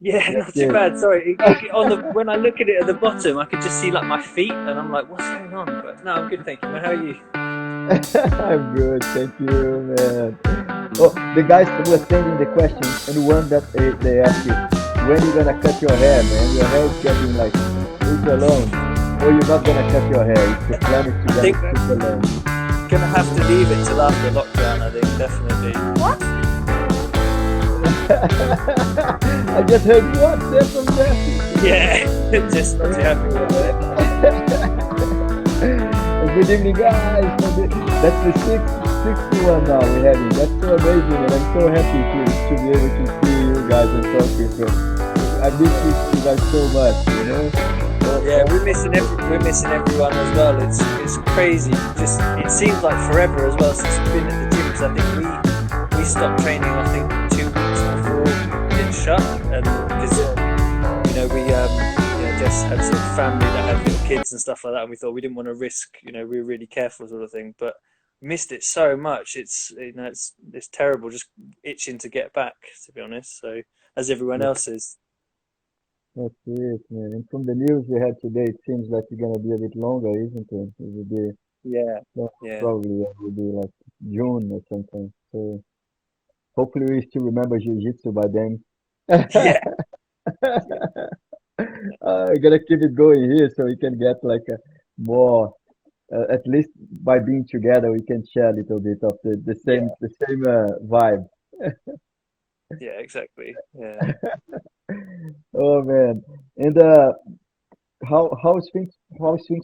Yeah, That's not too it. bad. Sorry, on the when I look at it at the bottom, I could just see like my feet, and I'm like, what's going on? But no, I'm good, thank you, man. How are you? I'm good, thank you, man. Oh, the guys who are sending the questions and one that they ask you, when you gonna cut your hair, man? Your hair is getting like super long. Or you're not gonna cut your hair. If the plan is to I get think it I'm super long. gonna have to leave it till after lockdown. I think definitely. I just heard what there from Jesse. Yeah, just not too happy with it. Good evening, guys. That's the 61 now we're having. That's so amazing, and I'm so happy to be able to see you guys and talk to you. I miss you guys so much, you know. Yeah, we're missing everyone as well. It's crazy. Just it seems like forever as well since we've been at the gym. Because I think we stopped training. I think 2 weeks before it shut, and because we just had sort of family that had little kids and stuff like that, and we thought we didn't want to risk. We were really careful sort of thing, but missed it so much. It's terrible. Just itching to get back, to be honest. So as everyone else is. That's it, man. And from the news we had today, it seems like it's gonna be a bit longer, isn't it? It will be Yeah, well, yeah, probably it will be like June or something. So hopefully we still remember Jiu Jitsu by then. yeah. I gotta keep it going here so we can get like a more, at least by being together, we can share a little bit of Yeah, the same vibe. yeah, exactly. Yeah. Oh man. And how's things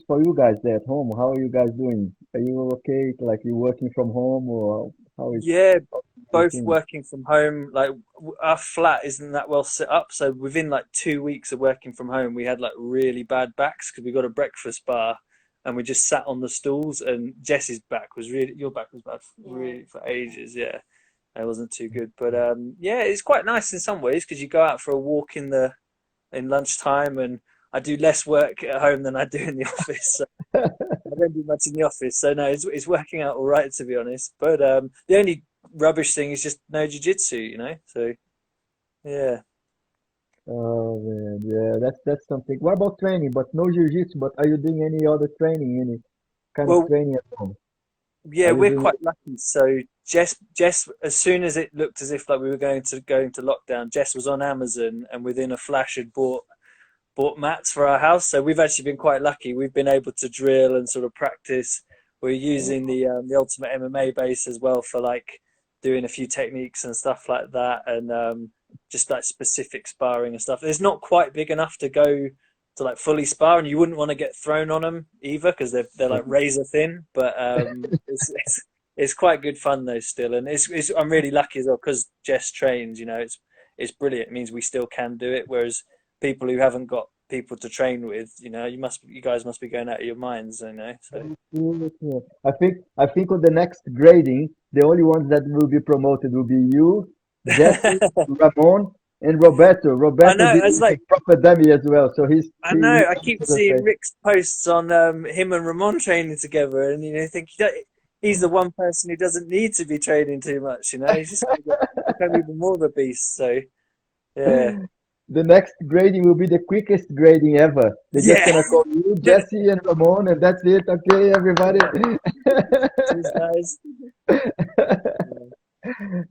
for you guys there at home? How are you guys doing? Are you okay? Like you working from home or how is Yeah, both everything? working from home. Like our flat isn't that well set up, so within like 2 weeks of working from home, we had like really bad backs because we got a breakfast bar and we just sat on the stools. And Jess's back was really, your back was bad really for ages. Yeah, it wasn't too good, but yeah, it's quite nice in some ways because you go out for a walk in lunchtime, and I do less work at home than I do in the office. I don't do much in the office, so no, it's working out all right to be honest. But the only rubbish thing is just no jujitsu. So yeah. Oh man, yeah, that's something. What about training? But no jiu-jitsu, but are you doing any other training, any kind of Well, training at home? yeah, Are you we're doing quite lucky. So Jess, as soon as it looked as if like we were going to lockdown, Jess was on Amazon and within a flash had bought mats for our house. So we've actually been quite lucky. We've been able to drill and sort of practice. We're using the Ultimate MMA base as well for like doing a few techniques and stuff like that, and just like specific sparring and stuff. It's not quite big enough to go to like fully spar, and you wouldn't want to get thrown on them either because they're like razor thin. But it's quite good fun though still, and it's I'm really lucky as well because Jess trains. It's brilliant. It means we still can do it, whereas people who haven't got people to train with, you guys must be going out of your minds. So Yeah. I think on the next grading, the only ones that will be promoted will be you, Jesse, Ramon, and Roberto. I Roberto know. is It's a like proper dummy as well, so I he know. I keep the seeing same. Rick's posts on him and Ramon training together, and think he's the one person who doesn't need to be training too much. He's just going to become even more of a beast. So yeah, The next grading will be the quickest grading ever. They're just yeah. gonna call you, Jesse, and Ramon, and that's it. Okay, everybody. Cheers, guys. Yeah,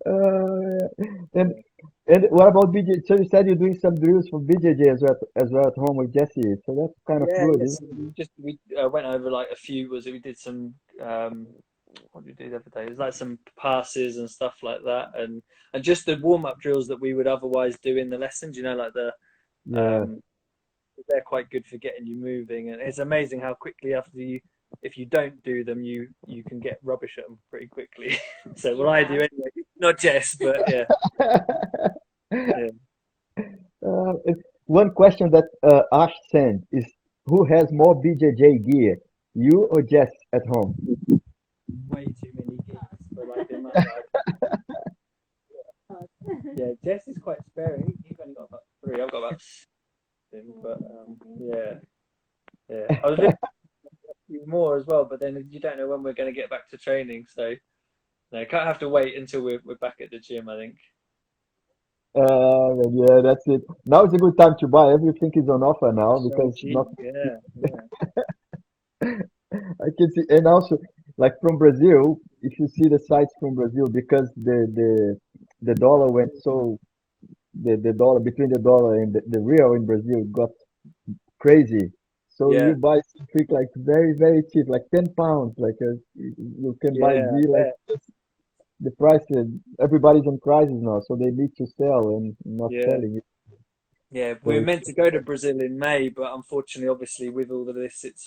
Uh, and yeah. and what about BJ? So you said you're doing some drills for BJJ as well at home with Jesse. So that's kind of Yeah, good, yeah. isn't So we went over like a few. We did some what did we do the other day? It was like some passes and stuff like that, and just the warm up drills that we would otherwise do in the lessons. Like the it? Yeah. um, they're quite good for getting you moving, and it's amazing how quickly after if you don't do them, you can get rubbish at them pretty quickly. So what I do anyway, not Jess, but yeah, yeah. One question that Ash sent is, who has more BJJ gear, you or Jess at home? Way too many gigs for like the amount that yeah, Jess is quite sparing. He's only got about three. I've got about seven, but yeah, yeah. I was looking for more as well, but then you don't know when we're going to get back to training, so no, can't have to wait until we're back at the gym. I think. Yeah, that's it. Now it's a good time to buy. Everything is on offer now So because not cheap. Yeah, yeah, I can see, and also like from Brazil, if you see the sites from Brazil, because the dollar went so the dollar between the dollar and the real in Brazil got crazy. So you yeah, buy something like very cheap, like £10. Like you can buy yeah. gear like the price. Everybody's on crisis now, so they need to sell and not Yeah. selling it. Yeah, we So were it's meant to go to Brazil in May, but unfortunately, obviously, with all of this, it's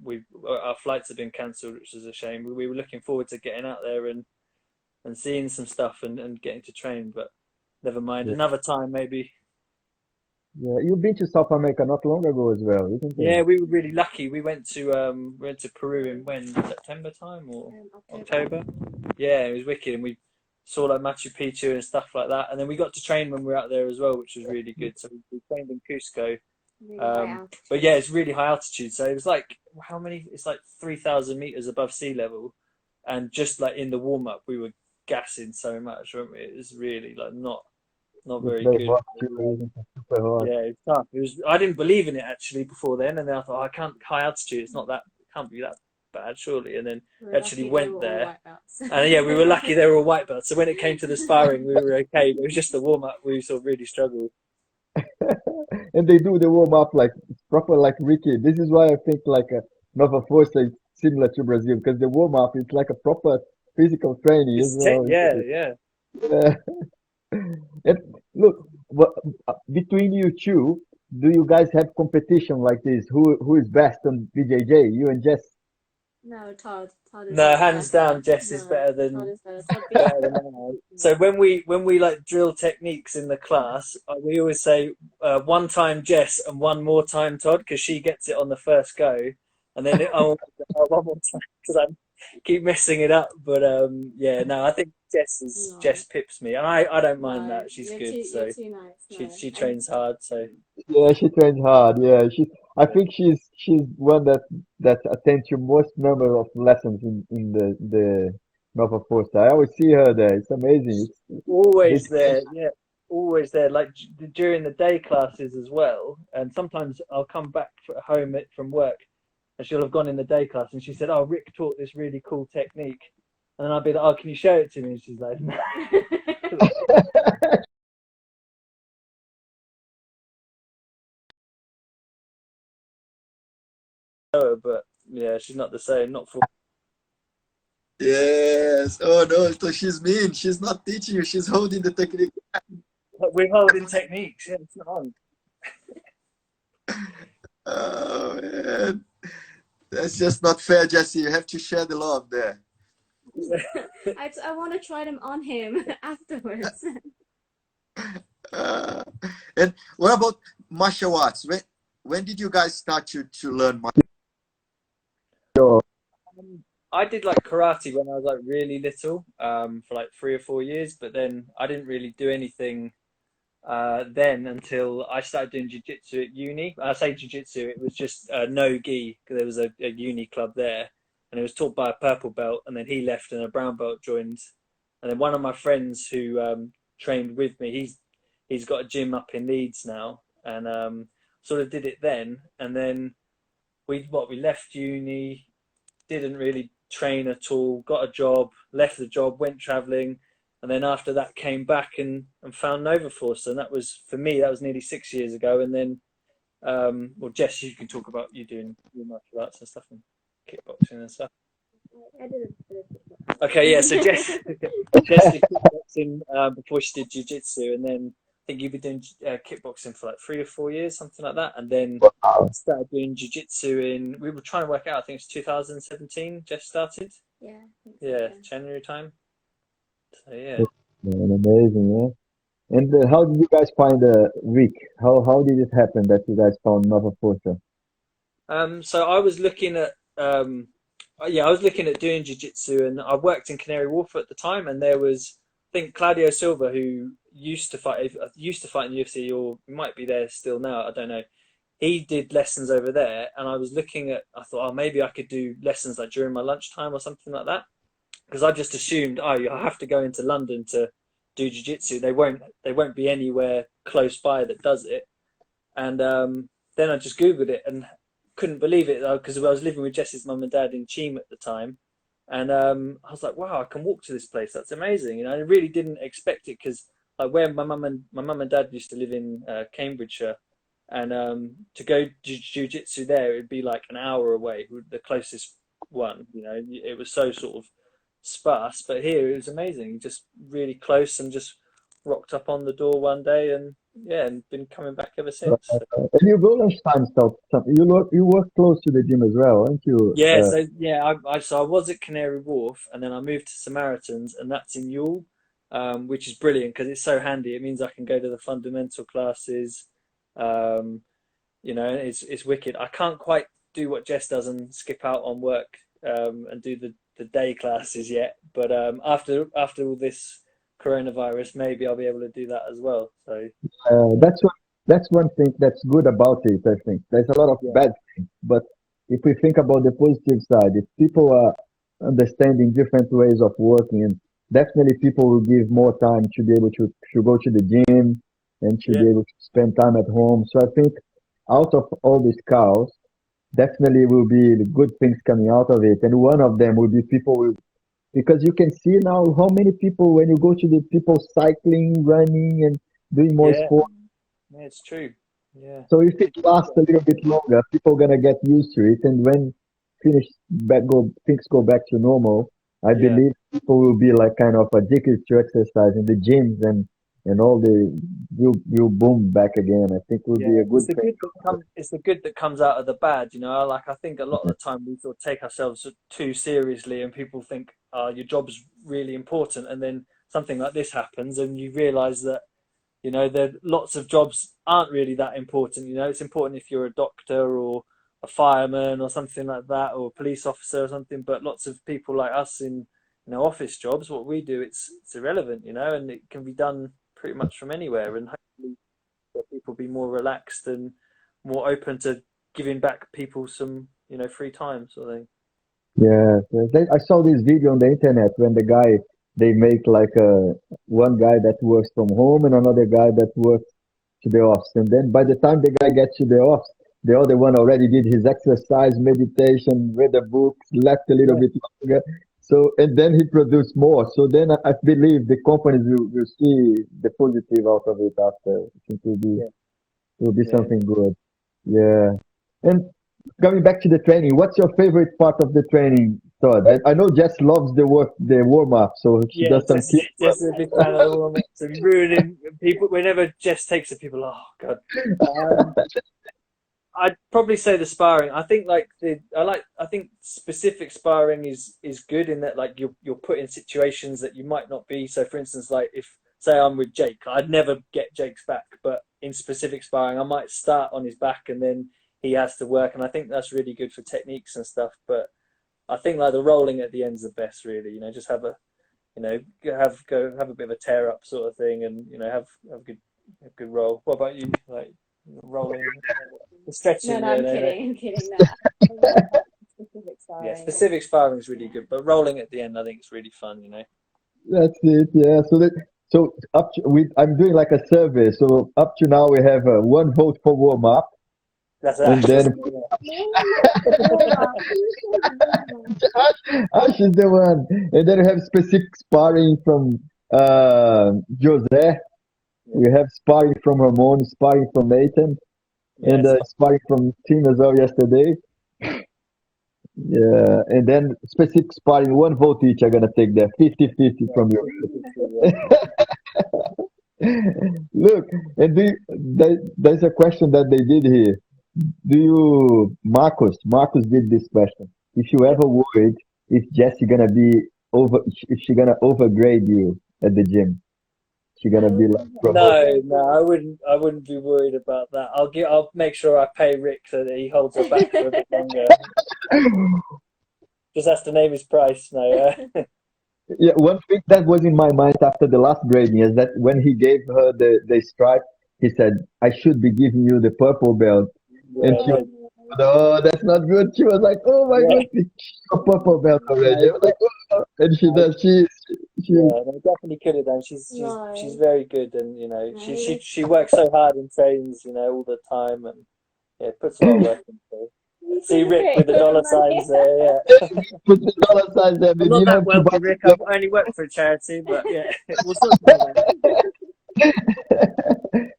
we our flights have been cancelled, which is a shame. We were looking forward to getting out there and seeing some stuff and getting to train, but never mind. yeah, Another time, maybe. yeah. You've been to South America not long ago as well, isn't it? Yeah, we were really lucky. We went to Peru in when September time or October. October. Yeah, it was wicked, and we saw like Machu Picchu and stuff like that. And then we got to train when we were out there as well, which was really good. So we trained in Cusco. Really high But yeah, altitude. it's really high altitude. So it was like how many? It's like 3,000 meters above sea level, and just like in the warm up, we were gassing so much, weren't we? It was really like not It's very very good. hot too, isn't it? Super hot. Yeah, it's tough. It was. I didn't believe in it actually before then, and then I thought, oh, I can't high altitude. It's not that. It can't be that bad, surely. And then We were actually lucky they went were all there, white belts. and yeah, we were lucky they were all white belts. So when it came to the sparring, we were okay. But it was just the warm up we sort of really struggled. And they do the warm up like it's proper like Ricky. This is why I think like Nova Força is similar to Brazil because the warm up is like a proper physical training as well, Yeah, isn't it? yeah. Yeah. And look, what, between you two, do you guys have competition like this? Who is best on BJJ? You and Jess? No, Todd. Todd is No, hands down, better. Jess is No, better Todd than is better. Todd beats better than I. So when we like drill techniques in the class, we always say one time Jess and one more time Todd because she gets it on the first go, and then one more time because I keep messing it up. But yeah, no, I think no, Jess pips me, and I don't mind no. that. She's You're good, you're so too nice. she No, she and trains hard. So Yeah, she trains hard. Yeah, I yeah, think she's one that attends to most number of lessons in the Nova Força. I always see her there. It's amazing. It's always there. dedication. Yeah, always there. Like during the day classes as well, and sometimes I'll come back home from work and she'll have gone in the day class and she said, "Oh, Rick taught this really cool technique," and then I'll be like, "Oh, can you show it to me?" And she's like, "No," but yeah, she's not the same. Not for Yes. Oh no, so she's mean. She's not teaching you, she's holding the technique. we're holding techniques. Yeah, it's not on. Oh man. That's just not fair, Jesse. You have to share the love there. I want to try them on him afterwards. Uh, and what about martial arts? When did you guys start to learn martial So, I did like karate when I was like really little, for like 3 or 4 years, but then I didn't really do anything then until I started doing jiu-jitsu at uni. I say jiu-jitsu, it was just no gi because there was a uni club there, and it was taught by a purple belt, and then he left and a brown belt joined, and then one of my friends who trained with me, he's got a gym up in Leeds now, and sort of did it then, and then we left uni, didn't really train at all, got a job, left the job, went traveling, and then after that came back and found Nova Force. And that was, for me, that was nearly 6 years ago. And then, well, Jess, you can talk about you doing your martial arts and stuff and kickboxing and stuff. I did it. Okay, yeah, so Jess did kickboxing before she did jiu-jitsu, and then I think you've been doing kickboxing for like 3 or 4 years, something like that, and then started doing jiu-jitsu we were trying to work out, I think it's 2017 Jeff started. Yeah, I think so, Yeah, yeah. January time. So yeah. man, amazing, yeah. And how did you guys find Rick? How did it happen that you guys found Nova Força? So I was looking at yeah, I was looking at doing jiu-jitsu, and I worked in Canary Wharf at the time, and there was, I think, Claudio Silva, who used to fight in the UFC, or might be there still now, I don't know. He did lessons over there, and I thought, oh, maybe I could do lessons like during my lunchtime or something like that, because I just assumed, oh, you have to go into London to do jiu-jitsu, they won't be anywhere close by that does it. And then I just Googled it and couldn't believe it, though, because I was living with Jess's mum and dad in Cheam at the time. And I was like, wow, I can walk to this place. That's amazing. I really didn't expect it, because like where my mum and dad used to live in Cambridgeshire, and to go jiu-jitsu there, it'd be like an hour away, the closest one. It was so sort of sparse, but here it was amazing, just really close, and just rocked up on the door one day, and and been coming back ever since. And you go lunchtime stuff. You work close to the gym as well, aren't you? Yeah, so I was at Canary Wharf, and then I moved to Samaritans, and that's in Ewell, which is brilliant because it's so handy. It means I can go to the fundamental classes. It's wicked. I can't quite do what Jess does and skip out on work and do the day classes yet, but after all this coronavirus, maybe I'll be able to do that as well. So That's one thing that's good about it. I think there's a lot of yeah, bad things, but if we think about the positive side, if people are understanding different ways of working, and definitely people will give more time to be able to go to the gym and to yeah, be able to spend time at home. So I think out of all this chaos, definitely will be the good things coming out of it. And one of them will be people will, because you can see now how many people, when you go to the people cycling, running, and doing more yeah, sport. yeah, it's true. Yeah, So if it lasts a little bit longer, people are gonna get used to it, and when things go back to normal, I yeah. believe people will be like kind of addicted to exercise in the gyms, and all the will boom back again. I think will be Yeah, a good thing. it's the good that comes out of the bad, Like I think a lot of the time we sort of take ourselves too seriously, and people think, your job's really important, and then something like this happens, and you realise that there lots of jobs aren't really that important. It's important if you're a doctor or a fireman or something like that, or a police officer or something. But lots of people like us in office jobs, what we do, it's irrelevant, and it can be done pretty much from anywhere, and hopefully people be more relaxed and more open to giving back people some free time, sort of thing. Yeah, I saw this video on the internet when they make like one guy that works from home and another guy that works to the office, and then by the time the guy gets to the office, the other one already did his exercise, meditation, read the books, left a little Yeah, bit longer. So and then he produced more. So then I believe the companies will see the positive out of it after. I think yeah, will be yeah. something good. Yeah. And coming back to the training, what's your favorite part of the training, Todd? I know Jess loves the warm up, so she Yeah, does some kick. Jess is a big fan of the warm-ups and ruining people. Whenever Jess takes it, people, oh god. Um, I'd probably say the sparring. I think I think specific sparring is good in that, like, you're put in situations that you might not be. So for instance, like if say I'm with Jake, I'd never get Jake's back, but in specific sparring I might start on his back and then he has to work, and I think that's really good for techniques and stuff. But I think like the rolling at the end's the best, really. Just have a have a bit of a tear up sort of thing, and have a good roll. What about you? Like rolling, the No, stretching, no, yeah, I'm no, no. kidding. I'm kidding. No, I love specific Yeah, sparring. specific sparring is really good, but rolling at the end, I think it's really fun. That's it. Yeah. So up to, I'm doing like a survey. So up to now we have one vote for warm up, That's and Ash, then isn't it? No, not warm up. Who said warm up? Ash is the one, and then we have specific sparring from Jose. Yeah, We have sparring from Ramon, sparring from Nathan, yeah, and so sparring from Tim as well yesterday. Yeah, and then specific sparring, one vote each. I'm gonna take that 50-50 yeah, from you. 50-50, Look, and there's a question that they did here. Do you, Marcus did this question. If you yeah. ever worried if Jessie gonna be if she gonna overgrade you at the gym, she gonna be like promoted. No, I wouldn't be worried about that. I'll make sure I pay Rick so that he holds her back for a bit longer. Just has to name his price. No, Yeah, one thing that was in my mind after the last grading is that when he gave her the stripe, he said, "I should be giving you the purple belt," and yeah, she no, No, that's not good. She was like, oh my Yeah, goodness, a purple belt already. I was no, like, oh, and she no, does. She. yeah, no, definitely could have done. She's No, very good, and no, she works so hard and trains, all the time, and yeah, puts a lot of work into. he See seems Rick great with the for the dollar money. signs there. Yeah, Put the dollar signs there. I'm Maybe not you that have to buy wealthy, Rick. I the only work for a charity, but yeah, we'll sort something out.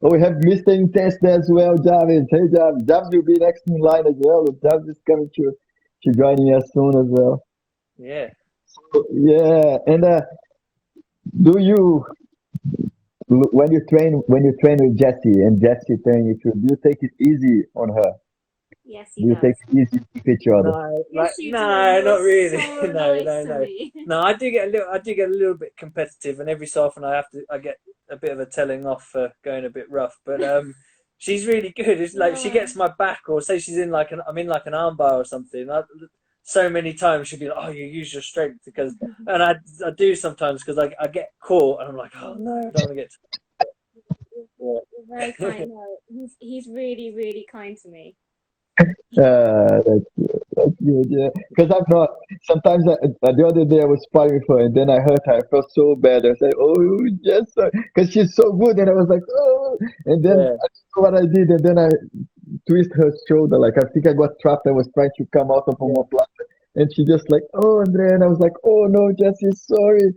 Oh, we have Mr. Intense there as well, Jarvis. Hey, Jarvis. Jarvis will be next in line as well. Jarvis is coming to joining us soon as well. Yeah. Yeah, and do you when you train with Jessie and Jessie train you too, do you take it easy on her? Yes, he Do you take does. it easy with each other? No, Yes, you do. no, You not were really. so No, nice no, to no. me. No, I do get a little bit competitive, and every so often I get a bit of a telling off for going a bit rough. But she's really good. It's like she No, gets my back, or say she's in like I'm in like an armbar or something. So many times she'll be like, "Oh, you use your strength," and I do sometimes because I get caught, and I'm like, "Oh no, I don't want to get." you're very kind. No, he's really, really kind to me. That's good. That's good. Yeah, because I'm not. Sometimes the other day I was sparring with her, and then I hurt her. I felt so bad. I said, "Oh, yes," because she's so good, and I was like, "Oh," and then Yeah, I don't know what I did, and then I twist her shoulder. Like I think I got trapped. I was trying to come out of yeah. omoplata, and she just like, "Oh, Andre," and I was like, "Oh no, Jessie, sorry."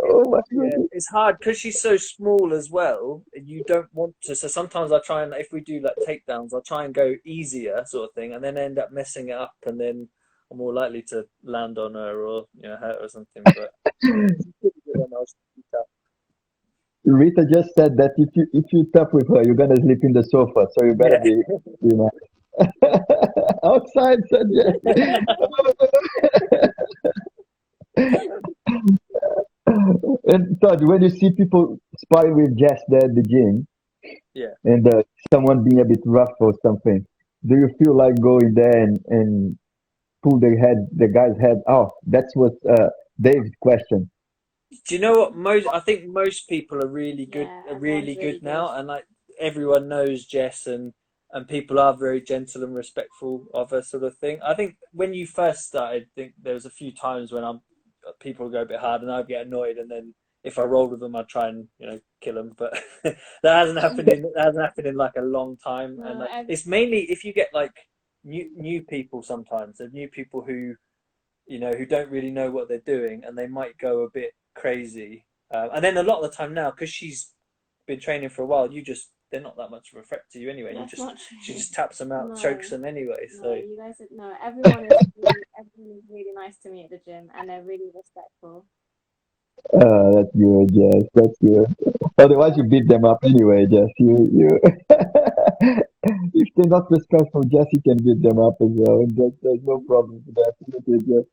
Oh my Yeah, goodness. it's hard because she's so small as well. You don't want to. So sometimes I try and, if we do like takedowns, I'll try and go easier sort of thing, and then end up messing it up, and then I'm more likely to land on her or hurt her or something. But she's pretty good on those. Rita just said that if you tap with her, you're gonna sleep in the sofa, so you better Yeah, be nice. Outside, said yes. And Todd, when you see people sparring with Jess there at the gym, yeah. and someone being a bit rough or something, do you feel like going there and pull the guy's head off? That's what Dave's question. Do you know what? I think most people Yeah, are everyone's really really good good. now, and like everyone knows Jess, and people are very gentle and respectful of her sort of thing. I think when you first started, I think there was a few times when people go a bit hard, and I'd get annoyed, and then if I rolled with them, I'd try and kill them. But that hasn't happened in like a long time, and No, like it's mainly if you get like new people sometimes, there's new people who don't really know what they're doing, and they might go a bit crazy. And then a lot of the time now, because she's been training for a while, they're not that much of a threat to you anyway. that's not She true. just taps them out, chokes No, them anyway. no, So you guys, no, everyone is really nice to me at the gym, and they're really respectful. That's good, Jess. That's good. Otherwise, you beat them up anyway, Jess. You. If they're not respectful, Jess, you can beat them up as well. And there's no problem with that. Okay, Jess.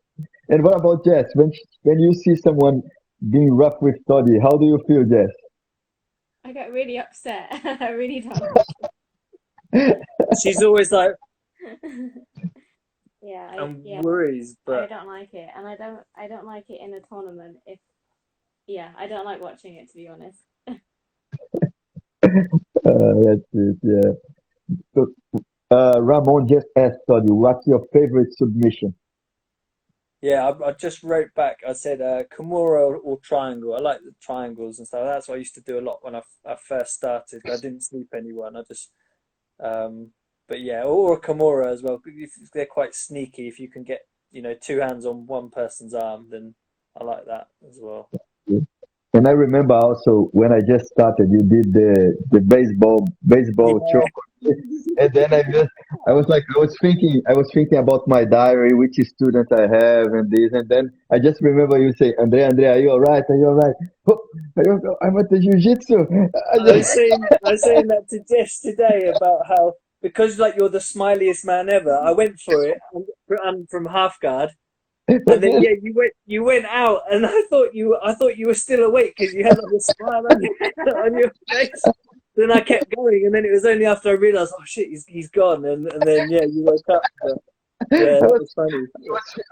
And what about Jess? When you see someone being rough with Toddy, how do you feel, Jess? I get really upset. I really don't like she's always like it. Yeah, and worries, I but don't like it, and I don't like it in a tournament. If Yeah, I don't like watching it, to be honest. That's it, yeah. So, Ramon just asked Toddy, what's your favorite submission? yeah, I just wrote back. I said Kimura or triangle. I like the triangles and stuff. That's what I used to do a lot when I first started. I didn't sleep anyone. I just but yeah, or a Kimura as well. They're quite sneaky. If you can get two hands on one person's arm, then I like that as well. And I remember also when I just started, you did the baseball Yeah, choke, and then I was thinking about my diary, which student I have, and this, and then I just remember you say, Andre, are you all right? Are you all right? Oh, I'm at the Jiu Jitsu. I just, I was saying that to Jess today about how because like you're the smiliest man ever. I went for it. I'm from half guard, and then yeah, you went out, and I thought you were still awake because you had like a smile on on your face. Then I kept going, and then it was only after I realised, oh shit, he's gone, and then yeah, you woke up. But, yeah, I that was, was funny.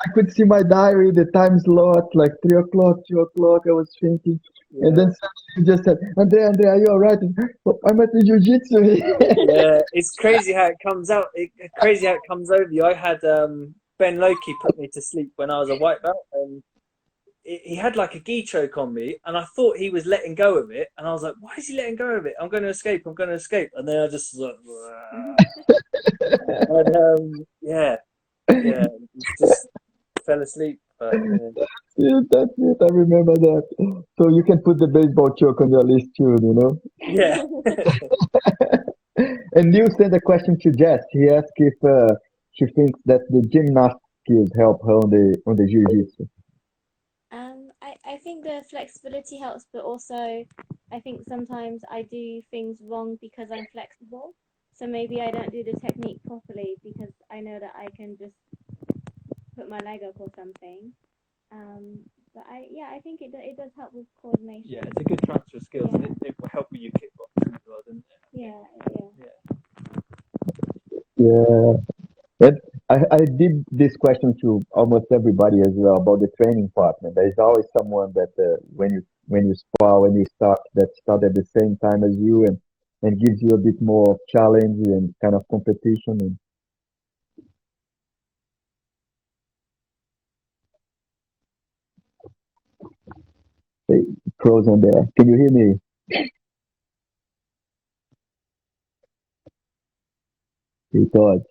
I could see my diary, the time slot, like 3 o'clock, 2 o'clock. I was thinking. And then suddenly you just said, Andre, are you all right? "Oh, I'm at the jiu-jitsu." Yeah, it's crazy how it comes out. Crazy how it comes over you. I had Ben Loki put me to sleep when I was a white belt, and he had like a gi choke on me, and I thought he was letting go of it, and I was like, "Why is he letting go of it? I'm going to escape. I'm going to escape." And then I just was like, and, yeah, just fell asleep. But yeah. Yeah, that's it. I remember that. So you can put the baseball choke on your list too, you know. Yeah. And Neil sent a question to Jess. He asked if she thinks that the gymnast skills help her on the jiu-jitsu. I think the flexibility helps, but also I think sometimes I do things wrong because I'm flexible. So maybe I don't do the technique properly because I know that I can just put my leg up or something. But I think it does help with coordination. Yeah, it's a good transfer of skills, and it will help with your kickboxing as well, doesn't it? Yeah. Yeah. And I did this question to almost everybody as well about the training partner. There's always someone that when you spar, when you start at the same time as you and gives you a bit more challenge and kind of competition. And hey, pros on there. Can you hear me? He thought.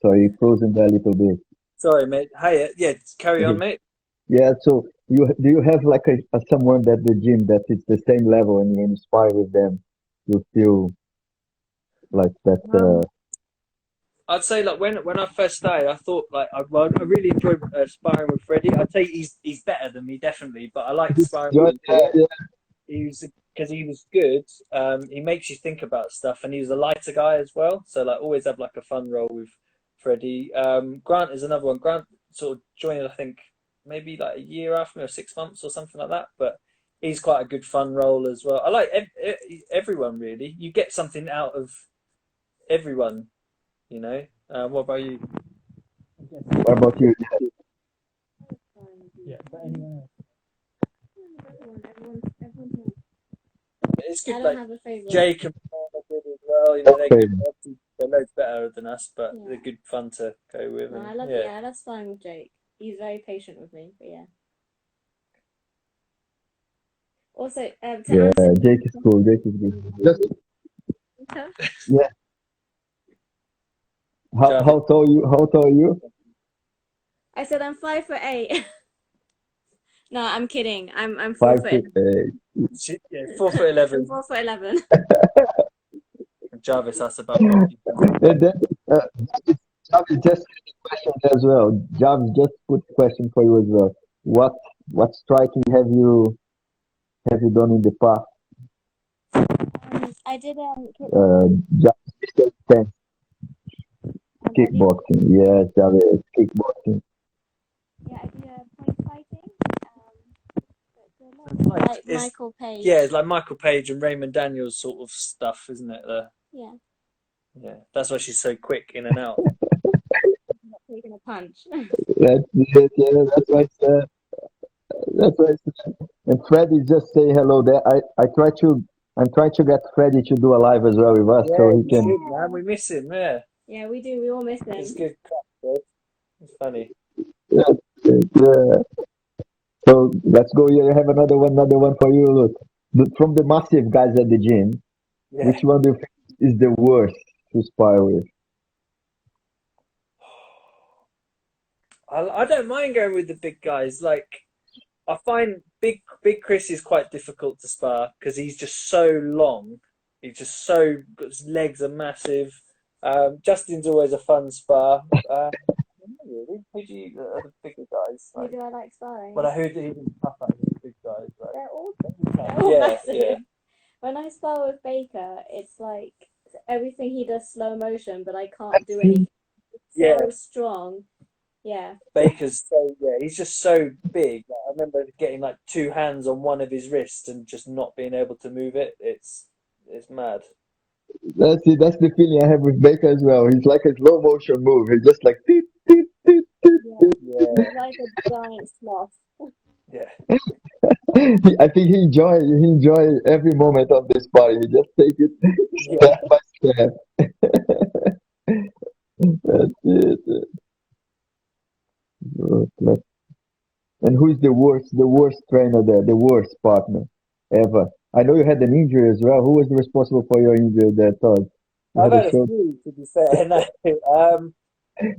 Sorry, frozen there a little bit. Sorry, mate. Hey, yeah, carry on, mate. Yeah, so you have like a someone at the gym that is the same level, and when you spar with them, you feel like that. Um, I'd say like when I first started, I thought like I really enjoyed sparring with Freddie. I'd say he's better than me definitely, but I liked sparring with him. Yeah, He was because he was good. He makes you think about stuff, and he was a lighter guy as well. So like always have like a fun role with Freddie. Grant is another one. Grant sort of joined, I think maybe like a year after me or 6 months or something like that. But he's quite a good fun role as well. I like everyone really. You get something out of everyone, you know. What about you? what about you? Yeah, but anyone else? Everyone. It's I good. don't Like have a favorite. Jake and Paul are good as well. You know, they're Okay. good. Obviously, they're loads better than us, but Yeah. they're good fun to go with. No, And I love yeah, I love sparring with Jake. He's very patient with me, but yeah. Also, to Yeah, answer Jake is cool. Jake is good. Just yeah. Jarvis. How tall are you? I said I'm 5'8". No, I'm kidding. I'm 4 foot. 5'8". Yeah, 4'11". I'm 4'11". Jarvis asked about Rocky. And then Javi just had a question as well. Javi just put a question for you as well. What what striking have you done in the past? I did Uh, Javi said I did kickboxing. Yes, Javi, it's kickboxing. I did point fighting. It's like, Like Michael Page. yeah, it's like Michael Page and Raymond Daniels sort of stuff, isn't it? Yeah. Yeah, that's why she's so quick in and out. Not taking a punch. That's it. Yeah, that's what I said. That's what I said. And Freddie just say hello there. I'm trying to get Freddie to do a live as well with us so Yeah, he he's can. good, man. We miss him. Yeah, Yeah, we do. We all miss it's him. good crap, bro. It's funny. Yeah. So let's go here. I have another one for you. Look, from the massive guys at the gym, Yeah. which one do you think is the worst to spar with? I don't mind going with the big guys. Like I find big Chris is quite difficult to spar because he's just so long. He's just so his legs are massive. Justin's always a fun spar. Not really. Who do you are the bigger guys? Who Like, do I like sparring? well, who do you tough out with the big guys? Like, They're all yeah, massive. yeah, When I spar with Baker, it's like everything he does slow motion, but I can't do anything. It's yeah. so strong. Yeah. Baker's so yeah, he's just so big. Like, I remember getting like two hands on one of his wrists and just not being able to move it. It's mad. That's it. That's the feeling I have with Baker as well. He's like a slow motion move. He's just like. Beep, beep, beep, beep. Yeah, like a giant sloth. yeah. I think he enjoy every moment of this party. He just take it Yeah. step by step. That's it. Good. And who is the worst trainer there, the worst partner ever? I know you had an injury as well. Who was responsible for your injury there, Todd? You I've had a had a shoulder. few, to be fair.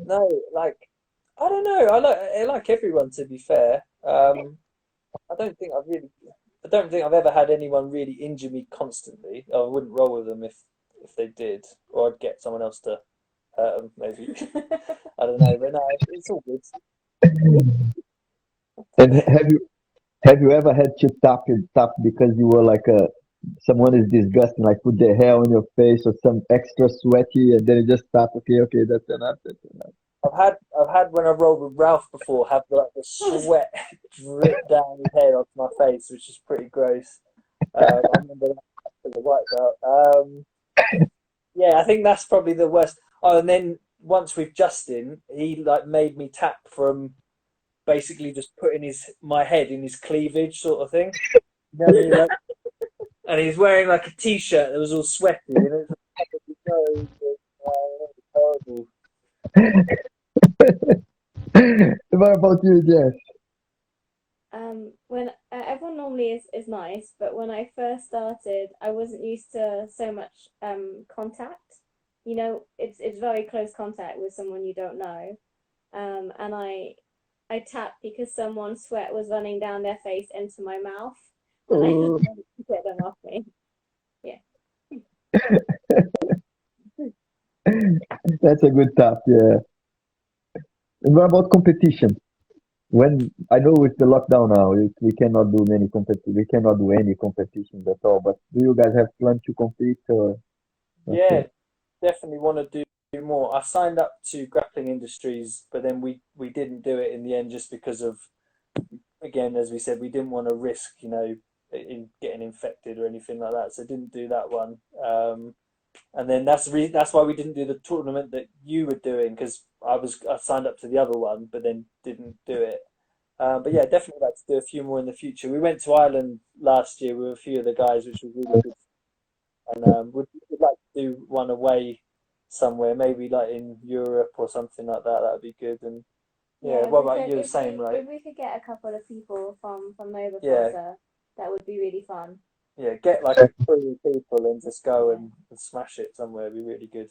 No, like I don't know. I like everyone, to be fair. I don't think I've really, I don't think I've ever had anyone really injure me constantly. I wouldn't roll with them if they did, or I'd get someone else to hurt them, maybe. I don't know, but no, it's all good. And have you ever had to tap because you were like someone is disgusting, like put their hair on your face or some extra sweaty, and then you just tap. Okay, okay, that's enough. That's enough. I've had when I rolled with Ralph before, have like the sweat drip down his head onto my face, which is pretty gross. I remember that for the white belt. Yeah, I think that's probably the worst. Oh, and then once with Justin, he like made me tap from basically just putting my head in his cleavage, sort of thing. You know what I mean? Like, and he's wearing like a t-shirt that was all sweaty, and it was horrible. What about you, Jess? When everyone normally is nice, but when I first started, I wasn't used to so much contact. You know, it's very close contact with someone you don't know. And I tapped because someone's sweat was running down their face into my mouth, and I just Oh, wanted to get them off me. Yeah. that's a good tap. Yeah. And what about competition? When I know with the lockdown now, we cannot do we cannot do any competitions at all. But do you guys have plans to compete or not Yeah, yet? definitely want to do more. I signed up to Grappling Industries, but then we didn't do it in the end just because of, again, as we said, we didn't want to risk, in getting infected or anything like that. So didn't do that one. And then that's why we didn't do the tournament that you were doing, because I signed up to the other one, but then didn't do it. But yeah, definitely like to do a few more in the future. We went to Ireland last year with a few of the guys, which was really good. And would like to do one away somewhere, maybe like in Europe or something like that. That would be good. And yeah, Yeah, what about you? Same, right? if we could get a couple of people from Nova Yeah, Scotia, that would be really fun. yeah. Get like 3 people and just go Yeah. and smash it somewhere. It'd be really good.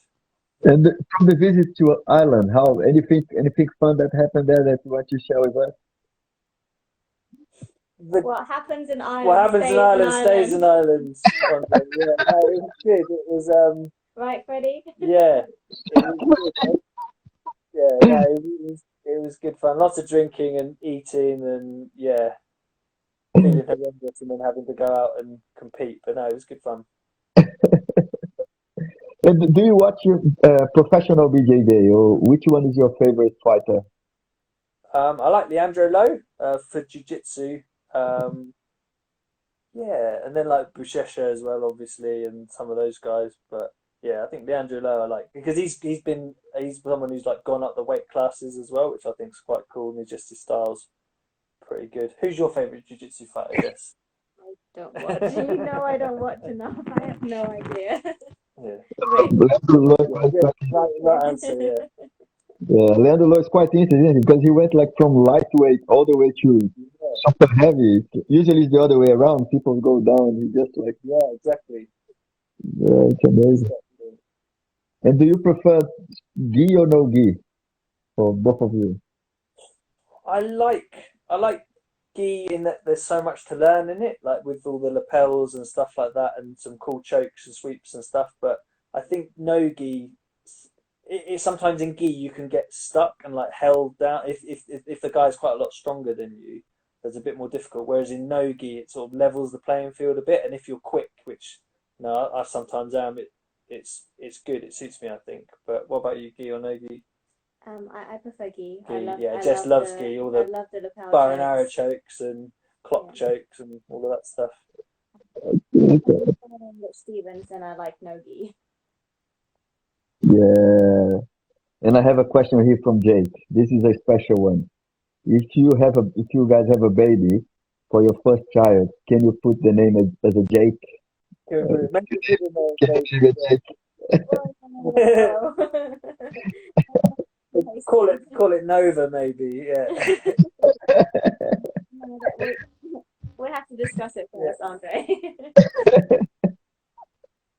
And from the visit to Ireland, how anything fun that happened there that you want to share with us? The What happens in What Ireland happens in stays in Ireland stays in Ireland. Ireland. Andre. Yeah, no, it was good. It was Right, Freddie? yeah, it was good. Yeah, no, it was good fun. Lots of drinking and eating, and yeah, feeling horrendous, and then having to go out and compete. But no, it was good fun. And do you watch your professional BJJ or which one is your favorite fighter? I like Leandro Lowe for Jiu Jitsu. Um, yeah, and then like Buchecha as well, obviously, and some of those guys. But yeah, I think Leandro Lowe I like because he's someone who's like gone up the weight classes as well, which I think is quite cool, and his style's pretty good. Who's your favorite jiu-jitsu fighter, Jess? I don't watch. You know I don't watch enough. I have no idea. Yeah, Rick. Leandro yeah, Loy, good. Right answer. Yeah, yeah, Leandro Loy is quite interesting because he went like from lightweight all the way to yeah, super heavy. Usually it's the other way around. People go down. He just like, yeah, exactly. yeah, it's amazing. Exactly. And do you prefer gi or no gi for both of you? I like gi in that there's so much to learn in it, like with all the lapels and stuff like that, and some cool chokes and sweeps and stuff. But I think no gi, it sometimes in gi you can get stuck and like held down if the guy's quite a lot stronger than you. It's a bit more difficult. Whereas in no gi, it sort of levels the playing field a bit, and if you're quick, which I sometimes am, it's good. It suits me, I think. But what about you, gi or no gi? I prefer gi. Gi, yeah, Jess loves gi. All I the love the lapel bow and arrow chokes. chokes and clock Yeah. chokes and all of that stuff. Okay. Rich Stevens, and I like no gi. Yeah. And I have a question here from Jake. This is a special one. if you guys have a baby for your first child, can you put the name as a Jake? Maybe middle Can name, you name it Jake? Whoa, maybe. whoa, Call it Nova, maybe. Yeah. No, we have to discuss it Yeah. first, Andre.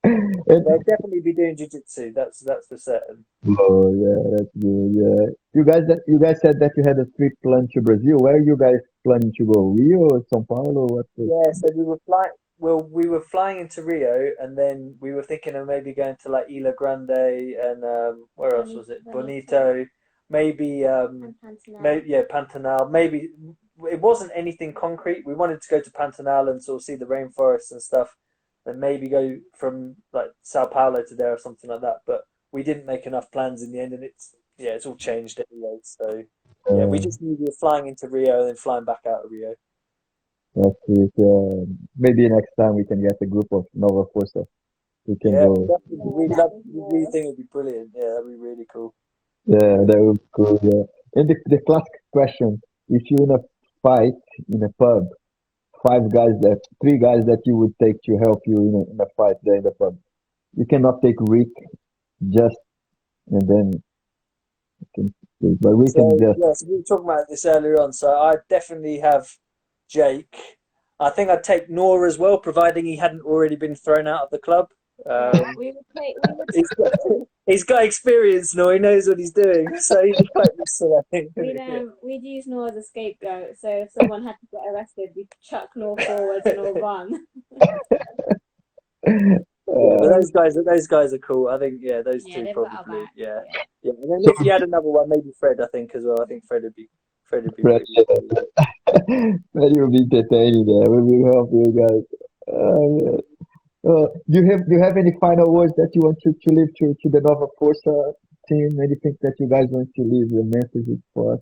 And, They'll definitely be doing jiu-jitsu. That's for certain. oh yeah, that's good. Yeah, you guys said that you had a trip planned to Brazil. Where are you guys planning to go? Rio or São Paulo? What? Yeah, so we were flying. Well, we were flying into Rio, and then we were thinking of maybe going to like Ilha Grande and where else was it? Bonito Bonito, maybe and Pantanal. maybe yeah, Pantanal. Maybe it wasn't anything concrete. We wanted to go to Pantanal and sort of see the rainforests and stuff, and maybe go from like Sao Paulo to there or something like that. But we didn't make enough plans in the end, and it's all changed anyway. So yeah, we Uh, just knew we were flying into Rio and then flying back out of Rio. that's it. Maybe next time we can get a group of Nova Força. We can Yeah, go. definitely. Yeah, We'd that love. was We really more. think it'd be brilliant. Yeah, that'd be really cool. Yeah, that was cool. Yeah. And the classic question: if you're in a fight in a pub, three guys that you would take to help you in a fight there in the pub. You cannot take Rick just and then you can, but we can So just yeah, so we were talking about this earlier on. So I definitely have Jake. I think I'd take Noor as well, providing he hadn't already been thrown out of the club. Yeah, Um, we would he's got, he's got experience now. He knows what he's doing, so he'd be quite useful, I think. Yeah. we'd use Noor as a scapegoat. So if someone had to get arrested, we'd chuck Noor forwards and all run. Yeah, but uh, those guys are cool. I think yeah, those Yeah, two they've got our probably back. yeah, Yeah. yeah. And then so if you had another one, maybe Fred. I think as well. I think Fred would be Fred, pretty yeah, cool. Fred will be entertaining there. We will help you guys. Yeah. Do you have any final words that you want to leave to the Nova Força team? Anything that you guys want to leave a message for us?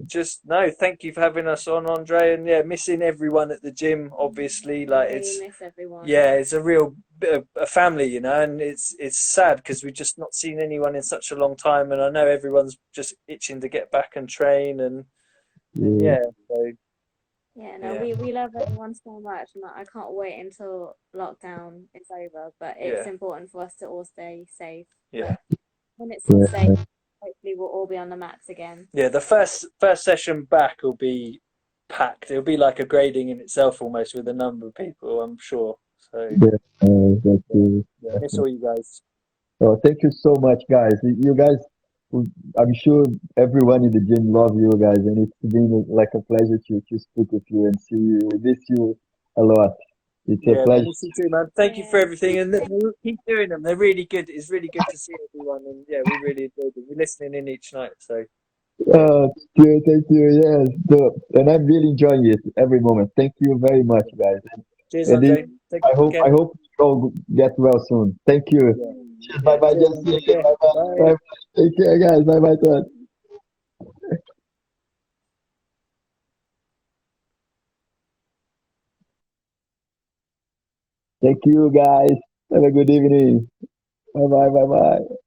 Just no, thank you for having us on, Andre. And yeah, missing everyone at the gym. Obviously, We like really it's miss everyone. yeah, it's a real bit of a family, and it's sad because we've just not seen anyone in such a long time. And I know everyone's just itching to get back and train, and Yeah, yeah, so Yeah, no, yeah, we love everyone so much, and I can't wait until lockdown is over. But it's yeah, important for us to all stay safe. yeah. But when it's all safe, yeah, hopefully we'll all be on the mats again. Yeah, the first session back will be packed. It'll be like a grading in itself almost with a number of people, I'm sure. So yeah. That's yeah, it. yeah, miss all you guys. Oh, thank you so much, guys. You guys, I'm sure everyone in the gym love you guys, and it's been like a pleasure to speak with you and see you. We miss you a lot. It's a Yeah, we pleasure. miss you too, man. Thank you for Yeah, everything, and keep doing them. They're really good. It's really good to see everyone, and yeah, we really enjoyed them. We're listening in each night, so yeah. Thank you. Yes, and I'm really enjoying it every moment. Thank you very much, guys. Cheers, And Andre. Take I care. hope you all get well soon. Thank you. Yeah, Cheers. Bye yeah. bye, Cheers, man. Jesse. Take care. Bye bye. Bye. Bye bye. Take care, guys. Bye bye. Thank you, guys. Have a good evening. Bye bye. Bye bye.